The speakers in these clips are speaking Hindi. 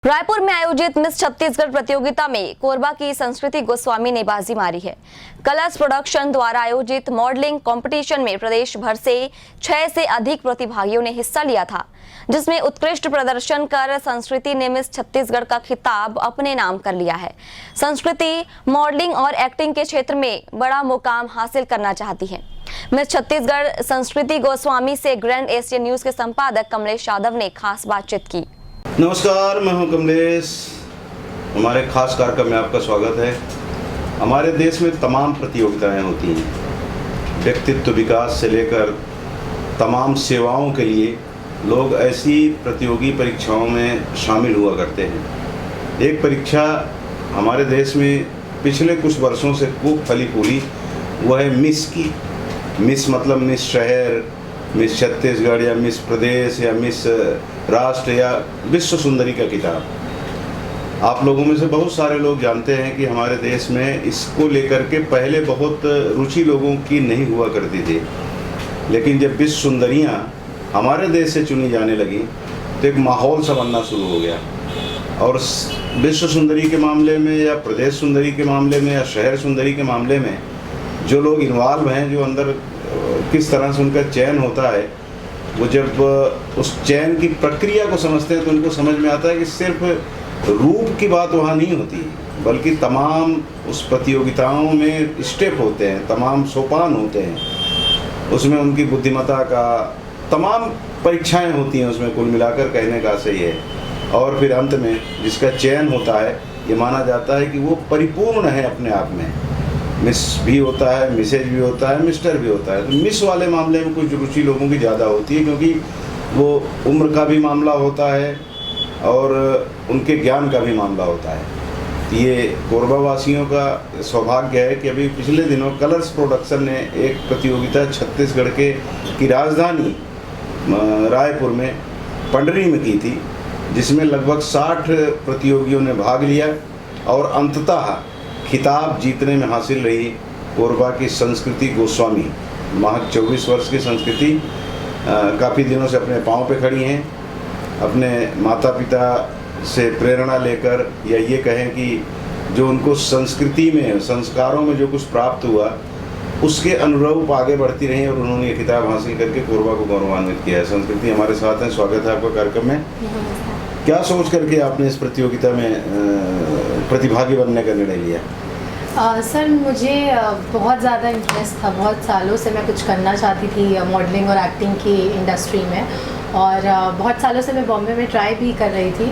रायपुर में आयोजित मिस छत्तीसगढ़ प्रतियोगिता में कोरबा की संस्कृति गोस्वामी ने बाजी मारी है। कलर्स प्रोडक्शन द्वारा आयोजित मॉडलिंग कंपटीशन में प्रदेश भर से 6 से अधिक प्रतिभागियों ने हिस्सा लिया था, जिसमें उत्कृष्ट प्रदर्शन कर संस्कृति ने मिस छत्तीसगढ़ का खिताब अपने नाम कर लिया है। संस्कृति मॉडलिंग और एक्टिंग के क्षेत्र में बड़ा मुकाम हासिल करना चाहती है। मिस छत्तीसगढ़ संस्कृति गोस्वामी से ग्रैंड एशियन न्यूज के संपादक कमलेश यादव ने खास बातचीत की। नमस्कार, मैं हूं कमलेश। हमारे खास कार्यक्रम में आपका स्वागत है। हमारे देश में तमाम प्रतियोगिताएं होती हैं। व्यक्तित्व विकास से लेकर तमाम सेवाओं के लिए लोग ऐसी प्रतियोगी परीक्षाओं में शामिल हुआ करते हैं। एक परीक्षा हमारे देश में पिछले कुछ वर्षों से खूब फली फूली, वह है मिस की। मिस मतलब मिस शहर, मिस छत्तीसगढ़ या मिस प्रदेश या मिस राष्ट्र या विश्व सुंदरी का खिताब। आप लोगों में से बहुत सारे लोग जानते हैं कि हमारे देश में इसको लेकर के पहले बहुत रुचि लोगों की नहीं हुआ करती थी, लेकिन जब विश्व सुंदरियां हमारे देश से चुनी जाने लगी तो एक माहौल सा बनना शुरू हो गया। और विश्व सुंदरी के मामले में या प्रदेश सुंदरी के मामले में या शहर सुंदरी के मामले में जो लोग इन्वॉल्व हैं, जो अंदर किस तरह से उनका चयन होता है, वो जब उस चयन की प्रक्रिया को समझते हैं तो उनको समझ में आता है कि सिर्फ रूप की बात वहाँ नहीं होती, बल्कि तमाम उस प्रतियोगिताओं में स्टेप होते हैं, तमाम सोपान होते हैं। उसमें उनकी बुद्धिमत्ता का तमाम परीक्षाएं होती हैं। उसमें कुल मिलाकर कहने का सही है। और फिर अंत में जिसका चयन होता है, ये माना जाता है कि वो परिपूर्ण है अपने आप में। मिस भी होता है, मिसेज भी होता है, मिस्टर भी होता है। तो मिस वाले मामले में कुछ रुचि लोगों की ज़्यादा होती है, क्योंकि वो उम्र का भी मामला होता है और उनके ज्ञान का भी मामला होता है। ये कोरबा वासियों का सौभाग्य है कि अभी पिछले दिनों कलर्स प्रोडक्शन ने एक प्रतियोगिता छत्तीसगढ़ की राजधानी रायपुर में पंडरी में की थी, जिसमें लगभग 60 प्रतियोगियों ने भाग लिया और अंततः खिताब जीतने में हासिल रही कोरबा की संस्कृति गोस्वामी। महज 24 वर्ष की संस्कृति काफ़ी दिनों से अपने पाँव पे खड़ी हैं। अपने माता पिता से प्रेरणा लेकर, या ये कहें कि जो उनको संस्कृति में, संस्कारों में जो कुछ प्राप्त हुआ, उसके अनुरूप आगे बढ़ती रहीं और उन्होंने ये खिताब हासिल करके कोरबा को गौरवान्वित किया है। संस्कृति हमारे साथ हैं, स्वागत है आपका कार्यक्रम में। क्या सोच करके आपने इस प्रतियोगिता में प्रतिभागी बनने का निर्णय लिया? सर, मुझे बहुत ज़्यादा इंटरेस्ट था। बहुत सालों से मैं कुछ करना चाहती थी मॉडलिंग और एक्टिंग की इंडस्ट्री में, और बहुत सालों से मैं बॉम्बे में ट्राई भी कर रही थी।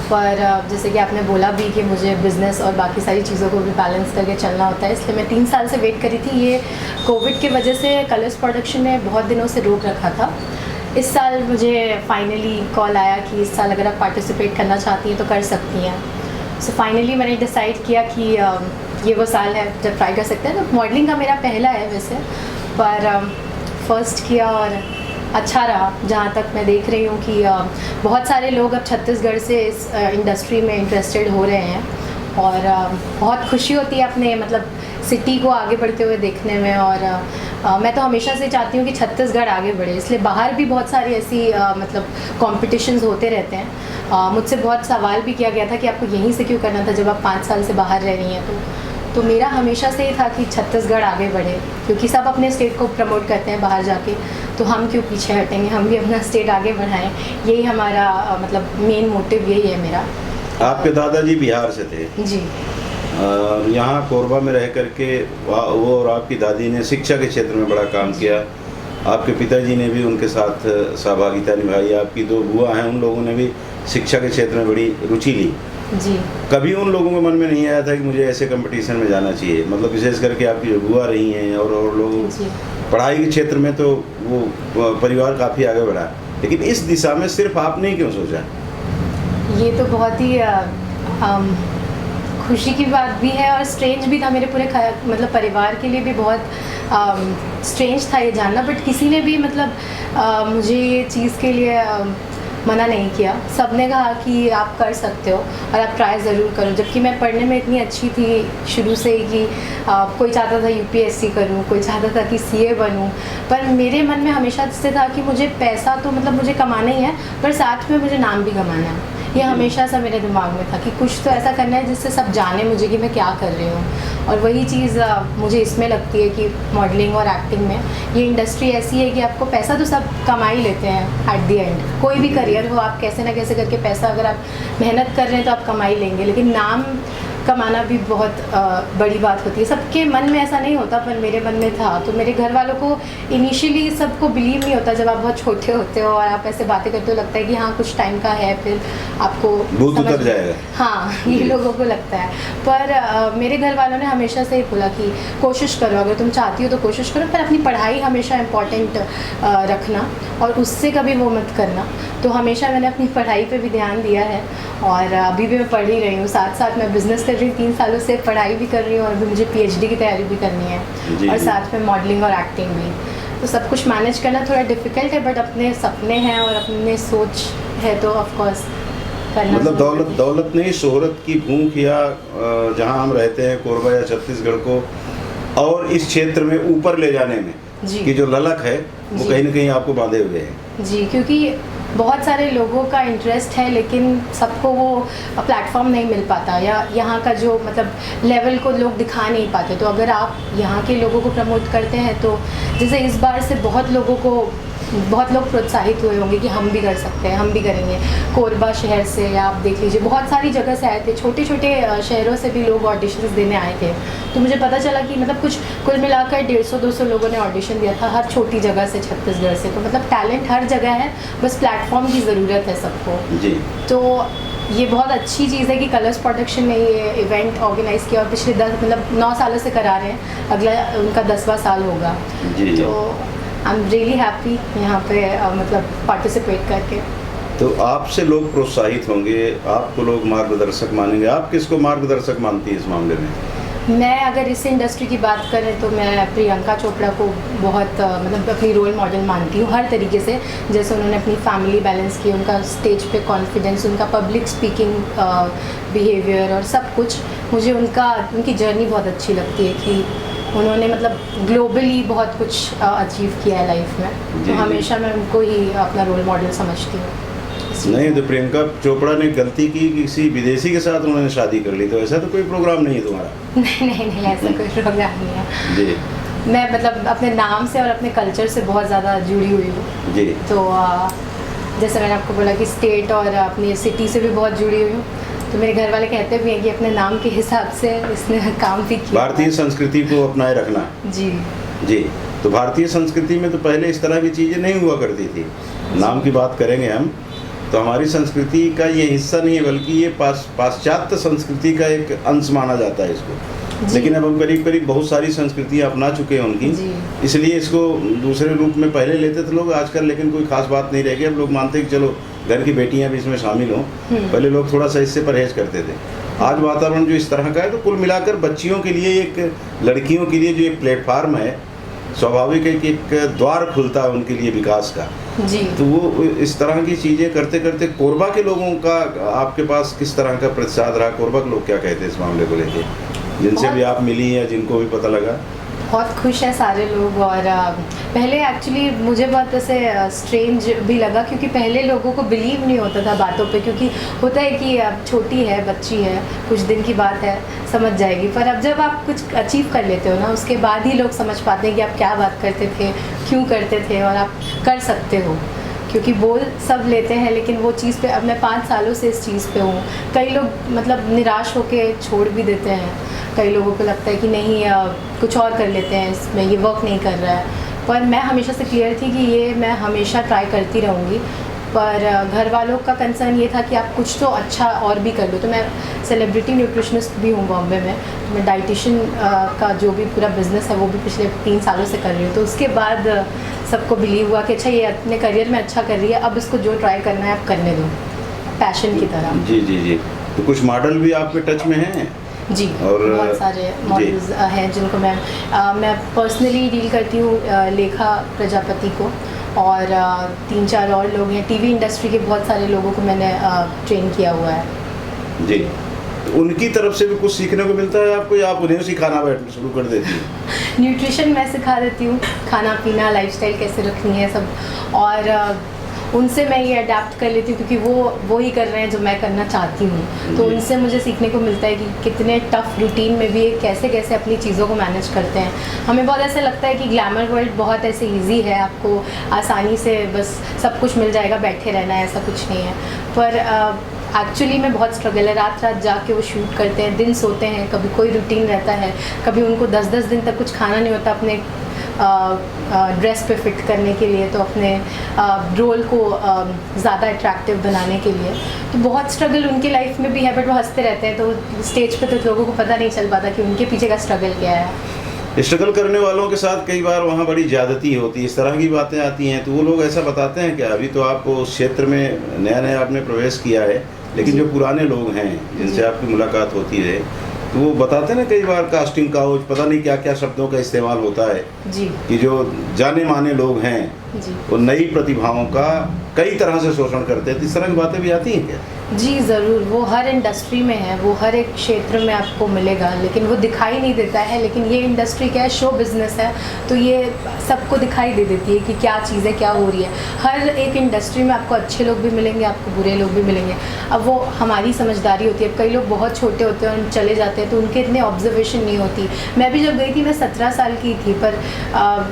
पर जैसे कि आपने बोला भी कि मुझे बिज़नेस और बाकी सारी चीज़ों को भी बैलेंस करके चलना होता है, इसलिए मैं 3 साल से वेट करी थी। ये कोविड की वजह से कलर्स प्रोडक्शन ने बहुत दिनों से रोक रखा था। इस साल मुझे फाइनली कॉल आया कि इस साल अगर आप पार्टिसिपेट करना चाहती हैं तो कर सकती हैं। सो फाइनली मैंने डिसाइड किया कि ये वो साल है जब ट्राई कर सकते हैं। तो मॉडलिंग का मेरा पहला है वैसे, पर फर्स्ट किया और अच्छा रहा। जहाँ तक मैं देख रही हूँ कि बहुत सारे लोग अब छत्तीसगढ़ से इस इंडस्ट्री में इंटरेस्टेड हो रहे हैं, और बहुत खुशी होती है अपने मतलब सिटी को आगे बढ़ते हुए देखने में। और मैं तो हमेशा से चाहती हूँ कि छत्तीसगढ़ आगे बढ़े, इसलिए बाहर भी बहुत सारी ऐसी मतलब कॉम्पिटिशन्स होते रहते हैं। मुझसे बहुत सवाल भी किया गया था कि आपको यहीं से क्यों करना था जब आप 5 साल से बाहर रह रही हैं। तो मेरा हमेशा से ही था कि छत्तीसगढ़ आगे बढ़े, क्योंकि सब अपने स्टेट को प्रमोट करते हैं बाहर जाके, तो हम क्यों पीछे हटेंगे, हम भी अपना स्टेट आगे बढ़ाएं। यही हमारा मतलब मेन मोटिव यही है मेरा। आपके दादाजी बिहार से थे जी। यहाँ कोरबा में रह करके वो और आपकी दादी ने शिक्षा के क्षेत्र में बड़ा काम किया। आपके पिताजी ने भी उनके साथ सहभागिता निभाई। आपकी 2 बुआ हैं, उन लोगों ने भी शिक्षा के क्षेत्र में बड़ी रुचि ली जी। कभी उन लोगों के मन में नहीं आया था कि मुझे ऐसे कंपटीशन में जाना चाहिए? मतलब विशेष करके आपकी जो बुआ रही हैं और लोग पढ़ाई के क्षेत्र में तो वो परिवार काफ़ी आगे बढ़ा, लेकिन इस दिशा में सिर्फ आपने क्यों सोचा? ये तो बहुत ही खुशी की बात भी है और स्ट्रेंज भी था। मेरे पूरे मतलब परिवार के लिए भी बहुत स्ट्रेंज था ये जानना, बट किसी ने भी मतलब मुझे ये चीज़ के लिए मना नहीं किया। सब ने कहा कि आप कर सकते हो और आप ट्राई ज़रूर करो। जबकि मैं पढ़ने में इतनी अच्छी थी शुरू से ही कि कोई चाहता था यूपीएससी करूं, कोई चाहता था कि सीए बनूं, पर मेरे मन में हमेशा से था कि मुझे पैसा तो मतलब मुझे कमाना ही है, पर साथ में मुझे नाम भी कमाना है। ये हमेशा से मेरे दिमाग में था कि कुछ तो ऐसा करना है जिससे सब जाने मुझे कि मैं क्या कर रही हूँ। और वही चीज़ मुझे इसमें लगती है कि मॉडलिंग और एक्टिंग में ये इंडस्ट्री ऐसी है कि आपको पैसा तो सब कमा ही लेते हैं एट द एंड। कोई भी करियर हो, आप कैसे ना कैसे करके पैसा अगर आप मेहनत कर रहे हैं तो आप कमा ही लेंगे, लेकिन नाम कमाना भी बहुत बड़ी बात होती है। सबके मन में ऐसा नहीं होता, पर मेरे मन में था। तो मेरे घर वालों को इनिशियली सबको बिलीव नहीं होता, जब आप बहुत छोटे होते हो और आप ऐसे बातें करते हो, लगता है कि हाँ कुछ टाइम का है, फिर आपको भूत उतर जाएगा। हाँ, ये लोगों को लगता है। पर मेरे घर वालों ने हमेशा से ही बोला कि कोशिश करो, अगर तुम चाहती हो तो कोशिश करो, पर अपनी पढ़ाई हमेशा इम्पॉर्टेंट रखना और उससे कभी वो मत करना। तो हमेशा मैंने अपनी पढ़ाई पे भी ध्यान दिया है और अभी भी मैं पढ़ ही रही हूँ। साथ साथ मैं बिज़नेस कर रही हूँ, 3 सालों से पढ़ाई भी कर रही हूँ और अभी मुझे PhD की तैयारी भी करनी है और साथ में मॉडलिंग और एक्टिंग भी। तो सब कुछ मैनेज करना थोड़ा डिफ़िकल्ट है, बट अपने सपने हैं और अपने सोच है तो ऑफ कोर्स करना। मतलब दौलत नहीं, शोहरत की भूख या जहाँ हम रहते हैं कोरबा या छत्तीसगढ़ को और इस क्षेत्र में ऊपर ले जाने में की जो ललक है वो कहीं ना कहीं आपको बांधे हुए है। जी, क्योंकि बहुत सारे लोगों का इंटरेस्ट है, लेकिन सबको वो प्लेटफॉर्म नहीं मिल पाता या यहाँ का जो मतलब लेवल को लोग दिखा नहीं पाते। तो अगर आप यहाँ के लोगों को प्रमोट करते हैं तो जैसे इस बार से बहुत लोग प्रोत्साहित हुए होंगे कि हम भी कर सकते हैं, हम भी करेंगे। कोरबा शहर से या आप देख लीजिए बहुत सारी जगह से आए थे, छोटे छोटे शहरों से भी लोग ऑडिशंस देने आए थे। तो मुझे पता चला कि मतलब कुछ कुल मिलाकर 150-200 लोगों ने ऑडिशन दिया था, हर छोटी जगह से, छत्तीसगढ़ से। तो मतलब टैलेंट हर जगह है, बस प्लेटफॉर्म की ज़रूरत है सबको जी। तो ये बहुत अच्छी चीज़ है कि कलर्स प्रोडक्शन ने ये इवेंट ऑर्गेनाइज़ किया और पिछले 9 सालों से करा रहे हैं, अगला उनका 10वां साल होगा। तो आई एम रियली हैप्पी यहाँ पे मतलब पार्टिसिपेट करके। तो आपसे लोग प्रोत्साहित होंगे, आपको लोग मार्गदर्शक मानेंगे। आप किसको मार्गदर्शक मानती है इस मामले में? मैं अगर इस इंडस्ट्री की बात करें तो मैं प्रियंका चोपड़ा को बहुत मतलब अपनी रोल मॉडल मानती हूँ हर तरीके से। जैसे उन्होंने अपनी फैमिली बैलेंस की, उनका स्टेज पे कॉन्फिडेंस, उनका पब्लिक स्पीकिंग बिहेवियर और सब कुछ, मुझे उनकी जर्नी बहुत अच्छी लगती है कि उन्होंने मतलब ग्लोबली बहुत कुछ अचीव किया है लाइफ में। तो हमेशा मैं उनको ही अपना रोल मॉडल समझती हूँ। नहीं, तो प्रियंका चोपड़ा ने गलती की, किसी विदेशी के साथ उन्होंने शादी कर ली, तो ऐसा तो कोई प्रोग्राम नहीं है तुम्हारा? नहीं, ऐसा कोई प्रोग्राम नहीं है जी। मैं मतलब अपने नाम से और अपने कल्चर से बहुत ज़्यादा जुड़ी हुई हूँ जी। तो जैसे मैंने आपको बोला कि स्टेट और अपनी सिटी से भी बहुत जुड़ी हुई हूँ। तो मेरे घर वाले कहते भी हैं कि अपने नाम के हिसाब से इसने काम भी किया। भारतीय संस्कृति को अपनाए रखना। जी जी। तो भारतीय संस्कृति में तो पहले इस तरह की चीज़ें नहीं हुआ करती थी। नाम की बात करेंगे हम तो हमारी संस्कृति का ये हिस्सा नहीं है, बल्कि ये पाश्चात्य संस्कृति का एक अंश माना जाता है इसको। लेकिन अब हम करीब करीब बहुत सारी संस्कृतियाँ अपना चुके हैं उनकी, इसलिए इसको दूसरे रूप में पहले लेते थे लोग आजकल, लेकिन कोई खास बात नहीं रह गई। अब लोग मानते हैं कि चलो घर की बेटियाँ भी इसमें शामिल हों। पहले लोग थोड़ा सा इससे परहेज करते थे। आज वातावरण जो इस तरह का है, तो कुल मिलाकर बच्चियों के लिए, एक लड़कियों के लिए जो एक प्लेटफार्म है, स्वाभाविक है कि एक द्वार खुलता है उनके लिए विकास का। जी। तो वो इस तरह की चीज़ें करते करते कोरबा के लोगों का आपके पास किस तरह का प्रतिसाद रहा? कोरबा के लोग क्या कहते हैं इस मामले को लेके, जिनसे भी आप मिली या जिनको भी पता लगा? बहुत खुश हैं सारे लोग। और पहले एक्चुअली मुझे बहुत ऐसे स्ट्रेंज भी लगा, क्योंकि पहले लोगों को बिलीव नहीं होता था बातों पे, क्योंकि होता है कि अब छोटी है, बच्ची है, कुछ दिन की बात है, समझ जाएगी। पर अब जब आप कुछ अचीव कर लेते हो ना, उसके बाद ही लोग समझ पाते हैं कि आप क्या बात करते थे, क्यों करते थे और आप कर सकते हो। क्योंकि बोल सब लेते हैं, लेकिन वो चीज़ पे अब मैं 5 सालों से इस चीज़ पे हूँ। कई लोग मतलब निराश होके छोड़ भी देते हैं, कई लोगों को लगता है कि नहीं कुछ और कर लेते हैं, इसमें ये वर्क नहीं कर रहा है। पर मैं हमेशा से क्लियर थी कि ये मैं हमेशा ट्राई करती रहूँगी। पर घर वालों का कंसर्न ये था कि आप कुछ तो अच्छा और भी कर लो। तो मैं सेलिब्रिटी न्यूट्रिशनिस्ट भी हूँ बॉम्बे में। तो मैं डाइटिशियन का जो भी पूरा बिज़नेस है वो भी पिछले 3 सालों से कर रही हूँ। तो उसके बाद सबको बिलीव हुआ कि अच्छा ये अपने करियर में अच्छा कर रही है, अब इसको जो ट्राई करना है आप करने दो, पैशन की तरह। जी जी जी। तो कुछ मॉडल भी आपके टच में हैं? जी, और बहुत सारे मॉडल्स हैं जिनको मैं पर्सनली डील करती हूँ, लेखा प्रजापति को और 3-4 और लोग हैं। टीवी इंडस्ट्री के बहुत सारे लोगों को मैंने ट्रेन किया हुआ है। जी। तो उनकी तरफ से भी कुछ सीखने को मिलता है आपको, या आप उन्हें सिखाना शुरू कर देती हैं? न्यूट्रिशन मैं सिखा देती हूँ, खाना पीना, लाइफस्टाइल कैसे रखनी है सब। और उनसे मैं ये अडेप्ट कर लेती हूँ, क्योंकि वो ही कर रहे हैं जो मैं करना चाहती हूँ। तो उनसे मुझे सीखने को मिलता है कि कितने टफ रूटीन में भी कैसे कैसे अपनी चीज़ों को मैनेज करते हैं। हमें बहुत ऐसा लगता है कि ग्लैमर वर्ल्ड बहुत ऐसे ईजी है, आपको आसानी से बस सब कुछ मिल जाएगा, बैठे रहना है, ऐसा कुछ नहीं है। पर एक्चुअली में बहुत स्ट्रगल है। रात रात जाके वो शूट करते हैं, दिन सोते हैं, कभी कोई रूटीन रहता है, कभी उनको 10-10 दिन तक कुछ खाना नहीं होता अपने ड्रेस पे फिट करने के लिए, तो अपने रोल को ज़्यादा अट्रैक्टिव बनाने के लिए। तो बहुत स्ट्रगल उनकी लाइफ में भी है, बट वो हंसते रहते हैं। तो स्टेज पे तो लोगों को पता नहीं चल पाता कि उनके पीछे का स्ट्रगल क्या है। स्ट्रगल करने वालों के साथ कई बार वहाँ बड़ी ज़्यादती होती है, इस तरह की बातें आती हैं, तो वो लोग ऐसा बताते हैं क्या? अभी तो आप उस क्षेत्र में नया नया आपने प्रवेश किया है, लेकिन जो पुराने लोग हैं जिनसे आपकी मुलाकात होती है, तो वो बताते हैं ना कई बार कास्टिंग काउच, पता नहीं क्या क्या शब्दों का इस्तेमाल होता है जी। कि जो जाने माने लोग हैं जी। वो नई प्रतिभाओं का कई तरह से शोषण करते हैं, तो इस तरह की बातें भी आती हैं क्या? जी ज़रूर, वो हर इंडस्ट्री में है, वो हर एक क्षेत्र में आपको मिलेगा, लेकिन वो दिखाई नहीं देता है। लेकिन ये इंडस्ट्री क्या है, शो बिज़नेस है, तो ये सबको दिखाई दे देती है कि क्या चीज़ें क्या हो रही है। हर एक इंडस्ट्री में आपको अच्छे लोग भी मिलेंगे, आपको बुरे लोग भी मिलेंगे। अब वो हमारी समझदारी होती है। कई लोग बहुत छोटे होते हैं और चले जाते हैं, तो उनके इतने ऑब्जर्वेशन नहीं होती। मैं भी जब गई थी, मैं 17 साल की थी, पर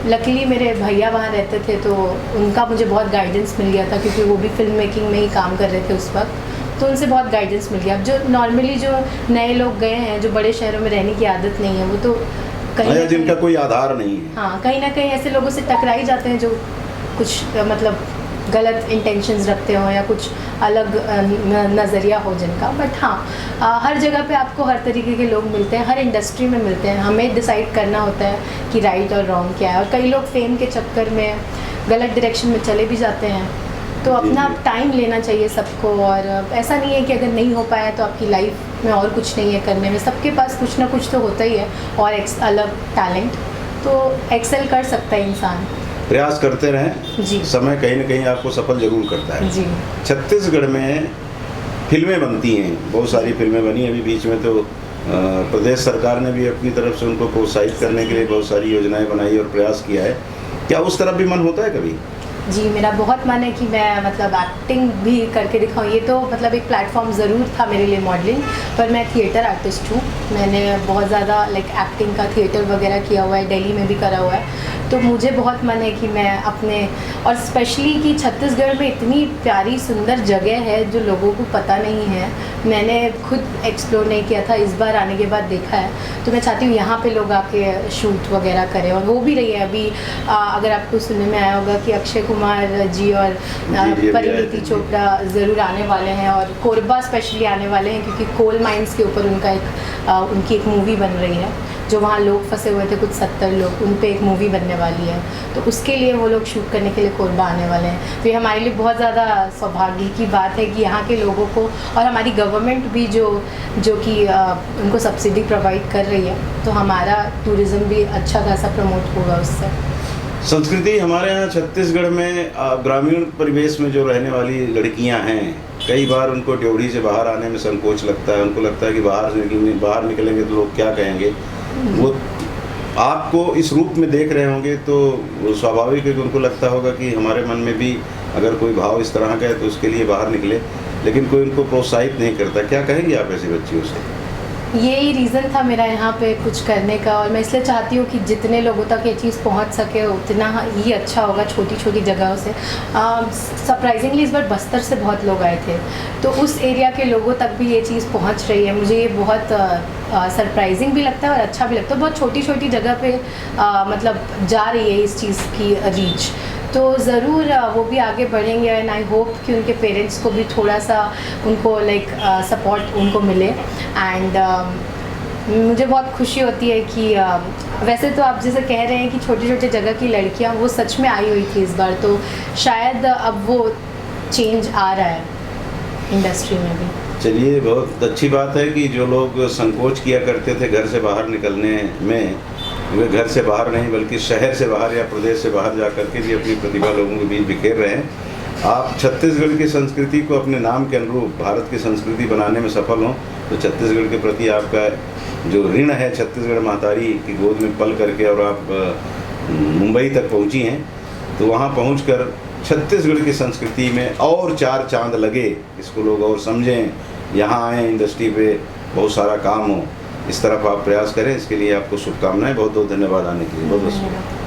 लकीली मेरे भैया वहाँ रहते थे, तो उनका मुझे बहुत गाइडेंस मिल गया था, क्योंकि वो भी फिल्म मेकिंग में ही काम कर रहे थे उस वक्त। तो उनसे बहुत गाइडेंस मिल गया। अब जो नॉर्मली जो नए लोग गए हैं, जो बड़े शहरों में रहने की आदत नहीं है, वो तो कहीं जिनका कोई आधार नहीं है, हाँ, कहीं ना कहीं ऐसे लोगों से टकरा ही जाते हैं जो कुछ मतलब गलत इंटेंशंस रखते हो या कुछ अलग नज़रिया हो जिनका। बट हाँ, हर जगह पे आपको हर तरीके के लोग मिलते हैं, हर इंडस्ट्री में मिलते हैं। हमें डिसाइड करना होता है कि राइट और रॉन्ग क्या है। और कई लोग फेम के चक्कर में गलत डायरेक्शन में चले भी जाते हैं, तो अपना टाइम लेना चाहिए सबको। और ऐसा नहीं है कि अगर नहीं हो पाया तो आपकी लाइफ में और कुछ नहीं है करने में। सबके पास कुछ ना कुछ तो होता ही है, और अलग टैलेंट, तो एक्सेल कर सकता है इंसान। प्रयास करते रहें जी। समय कहीं ना कहीं आपको सफल जरूर करता है जी। छत्तीसगढ़ में फिल्में बनती हैं, बहुत सारी फिल्में बनी। अभी बीच में तो प्रदेश सरकार ने भी अपनी तरफ से उनको प्रोत्साहित करने के लिए बहुत सारी योजनाएं बनाई और प्रयास किया है। क्या उस तरफ भी मन होता है कभी? जी, मेरा बहुत मन है कि मैं मतलब एक्टिंग भी करके दिखाऊं। ये तो मतलब एक प्लेटफॉर्म ज़रूर था मेरे लिए मॉडलिंग, पर मैं थिएटर आर्टिस्ट हूँ। मैंने बहुत ज़्यादा एक्टिंग का थिएटर वगैरह किया हुआ है, दिल्ली में भी करा हुआ है। तो मुझे बहुत मन है कि मैं अपने, और स्पेशली कि छत्तीसगढ़ में इतनी प्यारी सुंदर जगह है जो लोगों को पता नहीं है। मैंने खुद एक्सप्लोर नहीं किया था, इस बार आने के बाद देखा है। तो मैं चाहती हूँ यहाँ पे लोग आके शूट वगैरह करें, और वो भी रही है। अभी अगर आपको सुनने में आया होगा कि अक्षय कुमार जी और परिणीति चोपड़ा ज़रूर आने वाले हैं, और कोरबा स्पेशली आने वाले हैं, क्योंकि कोल माइंस के ऊपर उनकी एक मूवी बन रही है। जो वहाँ लोग फंसे हुए थे, कुछ 70 लोग, उन पे एक मूवी बनने वाली है। तो उसके लिए वो लोग शूट करने के लिए कोरबा आने वाले हैं। तो ये हमारे लिए बहुत ज़्यादा सौभाग्य की बात है कि यहाँ के लोगों को, और हमारी गवर्नमेंट भी जो कि उनको सब्सिडी प्रोवाइड कर रही है, तो हमारा टूरिज़्म भी अच्छा खासा प्रमोट होगा उससे। संस्कृति हमारे यहाँ छत्तीसगढ़ में ग्रामीण परिवेश में जो रहने वाली लड़कियाँ हैं, कई बार उनको ड्योढ़ी से बाहर आने में संकोच लगता है। उनको लगता है कि बाहर निकलेंगे तो लोग क्या कहेंगे। वो आपको इस रूप में देख रहे होंगे तो स्वाभाविक है कि उनको लगता होगा कि हमारे मन में भी अगर कोई भाव इस तरह का है तो उसके लिए बाहर निकले, लेकिन कोई उनको प्रोत्साहित नहीं करता। क्या कहेंगे आप ऐसी बच्चियों से? यही रीज़न था मेरा यहाँ पे कुछ करने का, और मैं इसलिए चाहती हूँ कि जितने लोगों तक ये चीज़ पहुँच सके उतना ही अच्छा होगा, छोटी छोटी जगहों से। सरप्राइजिंगली इस बार बस्तर से बहुत लोग आए थे, तो उस एरिया के लोगों तक भी ये चीज़ पहुँच रही है। मुझे ये बहुत सरप्राइजिंग भी लगता है और अच्छा भी लगता है। बहुत छोटी छोटी जगह पे मतलब जा रही है इस चीज़ की रीच। तो ज़रूर वो भी आगे बढ़ेंगे, एंड आई होप कि उनके पेरेंट्स को भी थोड़ा सा उनको सपोर्ट उनको मिले। एंड मुझे बहुत खुशी होती है कि वैसे तो आप जैसे कह रहे हैं कि छोटे छोटे जगह की लड़कियां, वो सच में आई हुई थी इस बार, तो शायद अब वो चेंज आ रहा है इंडस्ट्री में भी। चलिए, बहुत अच्छी बात है कि जो लोग संकोच किया करते थे घर से बाहर निकलने में, वे घर से बाहर नहीं बल्कि शहर से बाहर या प्रदेश से बाहर जा करके भी अपनी प्रतिभा लोगों के बीच बिखेर रहे हैं। आप छत्तीसगढ़ की संस्कृति को अपने नाम के अनुरूप भारत की संस्कृति बनाने में सफल हों, तो छत्तीसगढ़ के प्रति आपका जो ऋण है, छत्तीसगढ़ महतारी की गोद में पल करके और आप मुंबई तक पहुंची हैं, तो वहां पहुंचकर छत्तीसगढ़ की संस्कृति में और 4 चांद लगे, इसको लोग और समझें, यहाँ आएँ, इंडस्ट्री पे बहुत सारा काम हो, इस तरफ आप प्रयास करें। इसके लिए आपको शुभकामनाएं। बहुत बहुत धन्यवाद आने के लिए। बहुत बहुत शुक्रिया।